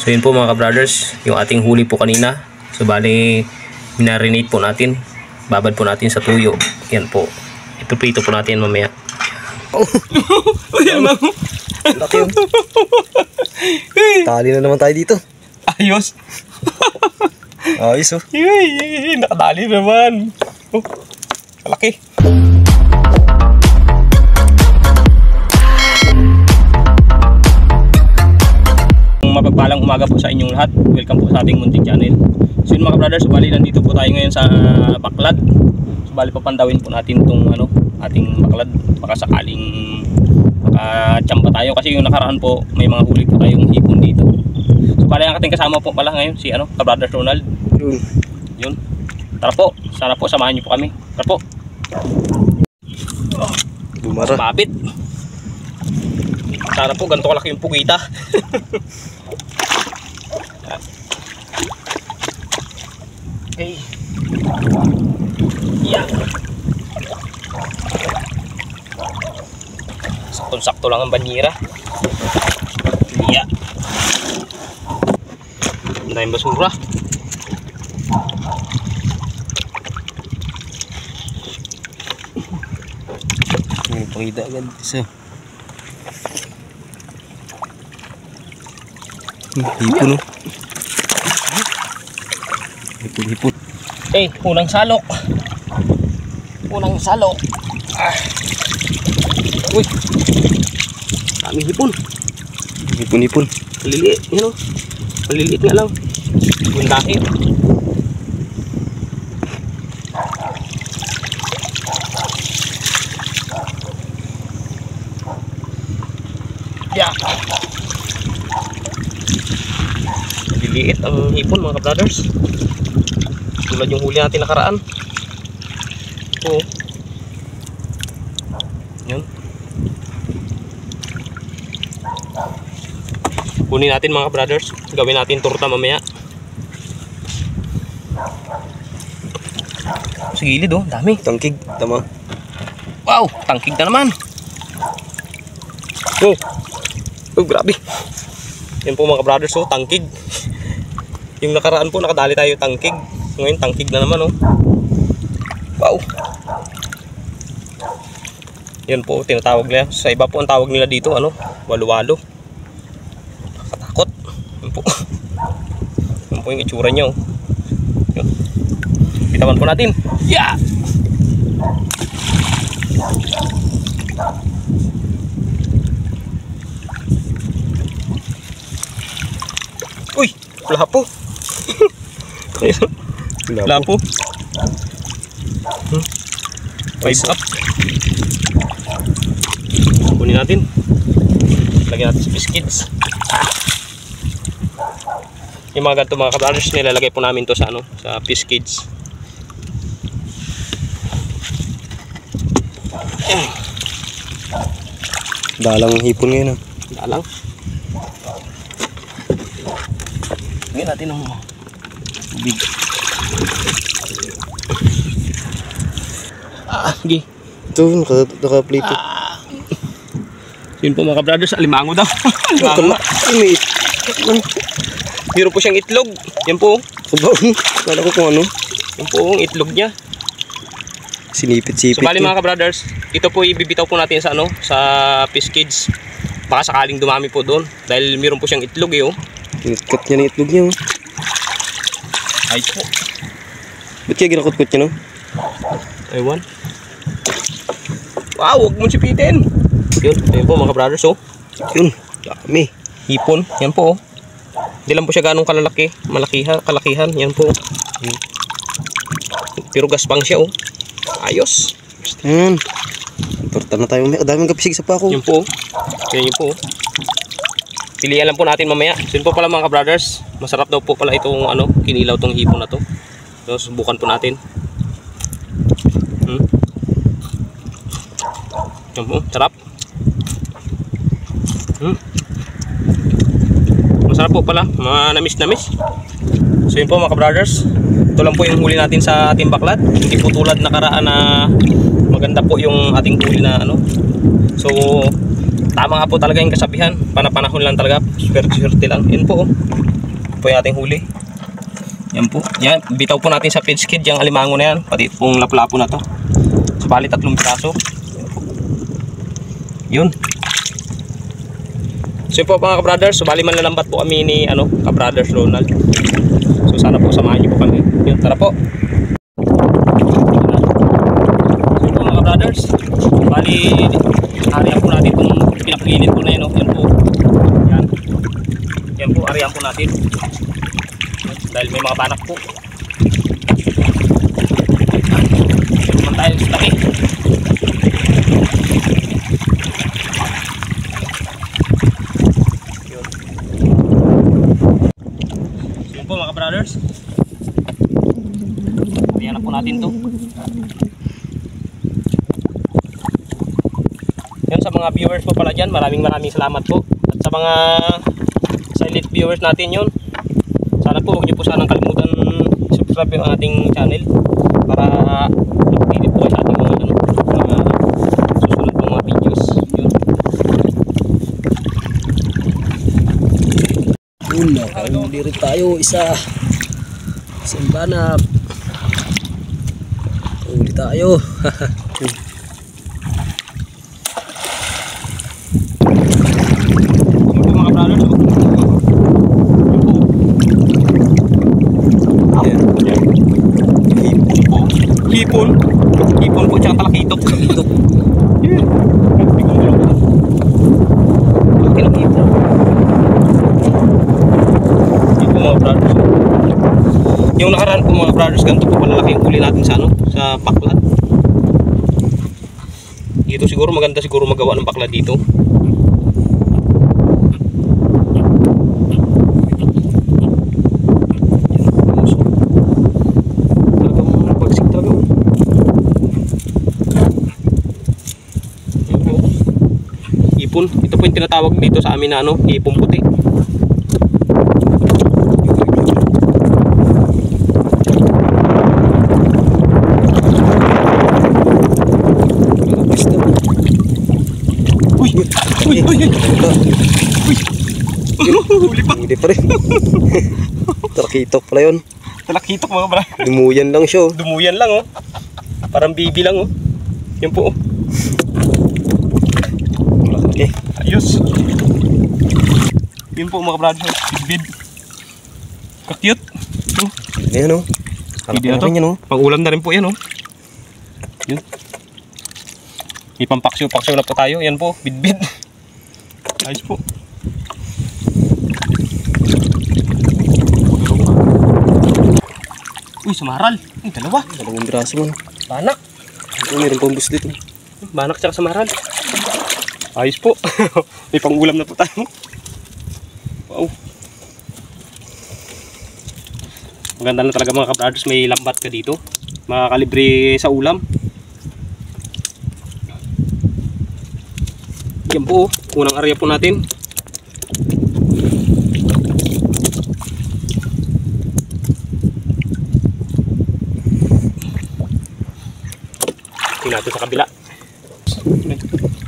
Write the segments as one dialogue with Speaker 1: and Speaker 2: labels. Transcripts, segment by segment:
Speaker 1: So yun po mga ka-brothers, yung ating huli po kanina. So bali, minarinate po natin. Babad po natin sa tuyo. Yan po. Ipiprito po natin mamaya.
Speaker 2: Oh! Ayan lang!
Speaker 1: Laki yun.
Speaker 2: Tali na naman tayo dito.
Speaker 1: Ayos!
Speaker 2: Ayos oh.
Speaker 1: Yay! Nakadali naman. Oh, malaki. Mapagpalang umaga po sa inyong lahat. Welcome po sa ating munting channel. So yun mga brothers, bali nandito po tayo ngayon sa baklad. So bali papandawin po natin itong ating baklad. Baka sakaling makachamba tayo kasi yung nakaraan po may mga huli po tayong hipon dito. So bali ang ating kasama po pala ngayon si ka-brother Ronald. Yun. Tara po, sana po samahan niyo po kami. Tara po.
Speaker 2: Bumara.
Speaker 1: Mabit. Sana po ganito kalaki yung pugita. Okay. Yan. Saktong-sakto lang ang banyera. Yan. Hindi na yung basura.
Speaker 2: May pangida agad. Isa. Hipon oh. Hipon.
Speaker 1: Eh, unang salok. Unang salok. Uy. Daming hipon.
Speaker 2: Hipon.
Speaker 1: Maliliit, yan o. Maliliit nga lang. Hipon dahil. Yeah. Maliliit ang hipon mga ka-brothers. Tulad yung huli natin nakaraan. Oo. Yun. Kunin natin mga brothers. Gawin natin torta mamaya. Sa gilid oh, dami.
Speaker 2: Tangkig, tama.
Speaker 1: Wow, tangkig na naman. Oh, grabe. Yan po mga brothers oh, tangkig. Yung nakaraan po nakadali tayo tangkig. Ngayon tangkig na naman oh. Wow. Yan po tinatawag nila. Sa iba po ang tawag nila dito walo-walo. Nakatakot. Yan po. Yan po yung itsura niya oh. Yan. Bitawan po natin. Yeah! Uy, wala po. Wala po. Five up. Kunin natin. Lagyan natin sa biscuits. Yung mga ganito mga ka-brothers, nilalagay po namin to sa sa biscuits.
Speaker 2: Dalang hipon ngayon ah.
Speaker 1: Dalang. Lagyan natin ng tubig. Sige.
Speaker 2: Ito, naka-plate.
Speaker 1: Yun po mga brothers, alimango daw.
Speaker 2: Alimango.
Speaker 1: Meron po siyang itlog. Yan po.
Speaker 2: Wala ko kung ano.
Speaker 1: Yan po ang itlog niya.
Speaker 2: Sinipit-sipit.
Speaker 1: So bali mga ka-brothers, ito po ibibitaw po natin sa sa Fish Kids. Baka sakaling dumami po doon dahil meron po siyang itlog eh oh.
Speaker 2: Cut niya ng itlog niya oh.
Speaker 1: Ay po.
Speaker 2: Ba't kaya ginakot-kot niya no?
Speaker 1: Ewan. Wow, huwag mong sipitin. Yun po mga brothers oh.
Speaker 2: Yun, dami.
Speaker 1: Hipon, yan po oh. Hindi lang po siya ganong kalalaki. Kalakihan, yan po. Pero gaspang siya oh. Ayos.
Speaker 2: Yan. Torta na tayo. Daming kapisig sa pako.
Speaker 1: Yan po. Yan po. Pilihan lang po natin mamaya. So yun po pala mga brothers. Masarap daw po pala itong kinilaw tong hipon na to. So subukan po natin. Yan po. Sarap. Masarap po pala. Namis. So yun po mga brothers. Ito lang po yung huli natin sa ating baklad. Hindi po tulad nakaraan na maganda po yung ating huli na So Tama nga po talaga yung kasabihan. Panapanahon lang talaga. Swerte lang. Yan po. Ito po yung ating huli. Yan po. Yan. Bitaw po natin sa feed skid yung alimango na yan. Pati pong lapu-lapu na to. Sabali 3 piraso. Yun. So yun po mga ka-brothers. Sabali manlalambat po kami ni ka-brothers Ronald. So sana po samahan niyo po kami. Yun. Tara po. So po mga ka-brothers. Sabali ariyan po natin itong pinapaginit po na yun. Yan po. Yan. Yan po. Ariyan po natin. Dahil may mga banak po. Naman tayo sa taki. Yun. Yun po mga brothers. Ayan na po natin to. Yun sa mga viewers po pala dyan. Maraming salamat po. At sa mga silent viewers natin yun. Sana po huwag niyo po sanang kalimutan subscribe yung ating channel para updated po sa ating mga susunod pong mga videos. Yun.
Speaker 2: Huli rin tayo isa. Isang banap. Huli tayo.
Speaker 1: Yun po mga brothers. Hipon po tsaka talakitok. Yun. Laki ng hipon. Yun po mga brothers. Yung nakaraan po mga brothers, ganito po palalaki yung huli natin sa sa baklad. Dito siguro maganda magawa ng baklad dito. Ito po yung tinatawag dito sa amin na hipon puti. Uy! Uy! Uy! Uy! Huli pa!
Speaker 2: Huli pa rin. Talakitok pala yun.
Speaker 1: Talakitok mga bra.
Speaker 2: Dumuyan lang siya.
Speaker 1: Dumuyan lang oh. Parang bibi lang oh. Yan po oh.
Speaker 2: Okay.
Speaker 1: Ayos. Yun po mga brothers. Bidbid. Ka-cute.
Speaker 2: Ayan o.
Speaker 1: Hindi na to. Pang-ulam na rin po yan o. Yun. May pampaksyo-paksyo na po tayo. Yan po. Bidbid. Ayos po. Uy, samaral. Ay, dalawa.
Speaker 2: Dalawang braso man.
Speaker 1: Banak.
Speaker 2: Meron pang bus dito.
Speaker 1: Banak tsaka samaral. Ayos po. May pang-ulam na po tayo. Wow. Maganda na talaga mga ka-brothers. May lambat ka dito. Makakalibre sa ulam. Yan po. Unang area po natin. Tingnan natin sa kabila.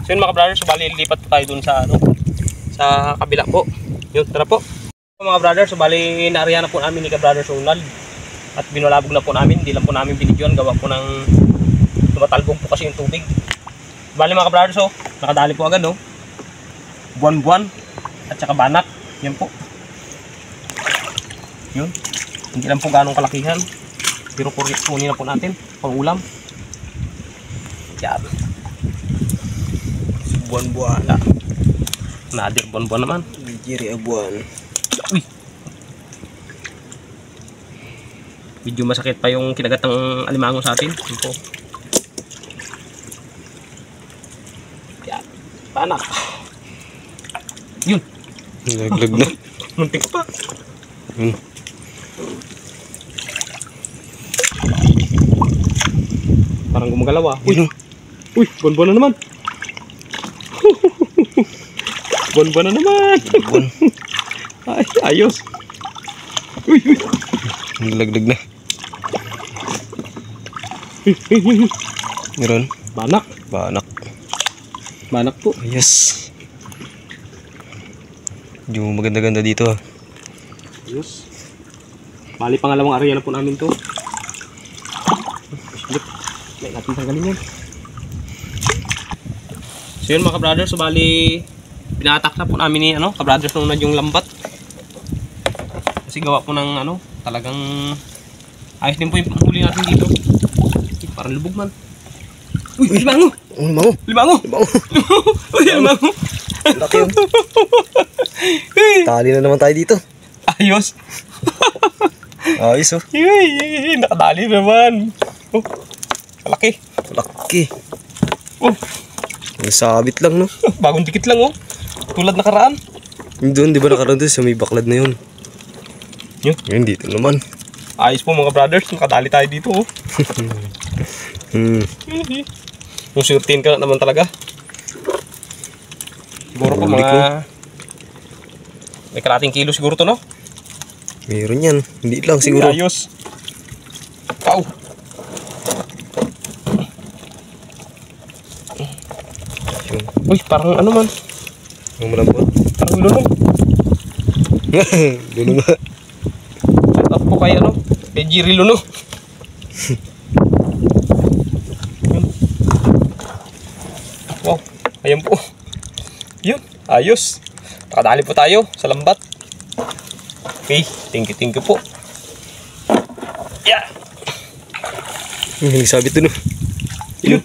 Speaker 1: So yun mga brothers, bali lipat po tayo dun sa sa kabila po. Yun, tara po. Mga brothers, bali naarihan na po namin ni ka-brothers Ronald. At binulabog na po namin, hindi lang po namin binidyoan, gawa po ng tumatalbog po kasi yung tubig. Bali mga ka-brothers, nakadali po agad buwan-buwan at saka banak. Yan po. Yun. Hindi lang po ganong kalakihan. Pero kunin na po natin pang ulam. Yan. Buwan-buwan na. Nadir buwan-buwan naman.
Speaker 2: Jiri abuan.
Speaker 1: Uy. Medyo masakit pa yung kinagat ng alimango sa atin. Yun po. Yan. Panak. Yun.
Speaker 2: Naglag na.
Speaker 1: Muntik pa. Parang gumagalaw ah. Uy. Uy, buwan-buwan na naman. Buwan-buwan na naman. Ay, ayos. Uy, uy.
Speaker 2: Naglag na. Meron.
Speaker 1: Banak.
Speaker 2: Banak.
Speaker 1: Banak po.
Speaker 2: Yes. Yung maganda-ganda dito ah.
Speaker 1: Ayos. Bali pangalawang area na po namin to. Slip. May natin tanggalin yan. So yun mga ka-brothers, so bali pinatak na po namin ni ka-brothers nung yung lambat. Kasi gawa po ng talagang ayos din po yung panghuli natin dito. Parang lubog man. Uy, limango!
Speaker 2: Limango!
Speaker 1: Limango!
Speaker 2: Limango!
Speaker 1: Uy, limango!
Speaker 2: Laki yun. Tali na naman tayo dito.
Speaker 1: Ayos!
Speaker 2: Ayos oh.
Speaker 1: Nakadali naman. Oh, malaki.
Speaker 2: Laki.
Speaker 1: Oh,
Speaker 2: Nasabit lang no.
Speaker 1: bagong dikit lang oh. Tulad nakaraan.
Speaker 2: Doon di ba nakaroon doon sa may baklad na yun?
Speaker 1: Yun.
Speaker 2: Yun dito naman.
Speaker 1: Ayos po mga brothers, nakadali tayo dito oh. Yung surtin ka naman talaga. Siguro po
Speaker 2: Huli ko.
Speaker 1: may kalating kilo siguro to no?
Speaker 2: Meron yan. Hindi lang siguro.
Speaker 1: Ayos. Pau.
Speaker 2: Yung,
Speaker 1: Uy, parang man?
Speaker 2: yung malambot.
Speaker 1: Parang lunong.
Speaker 2: Doon nga.
Speaker 1: Shout out po kay kay Jiri Luno. Wow, ayan po. Yun, ayos. Nakadali po tayo sa lambat. Okay, thank you po. Yeah.
Speaker 2: Sabit doon oh.
Speaker 1: Yun.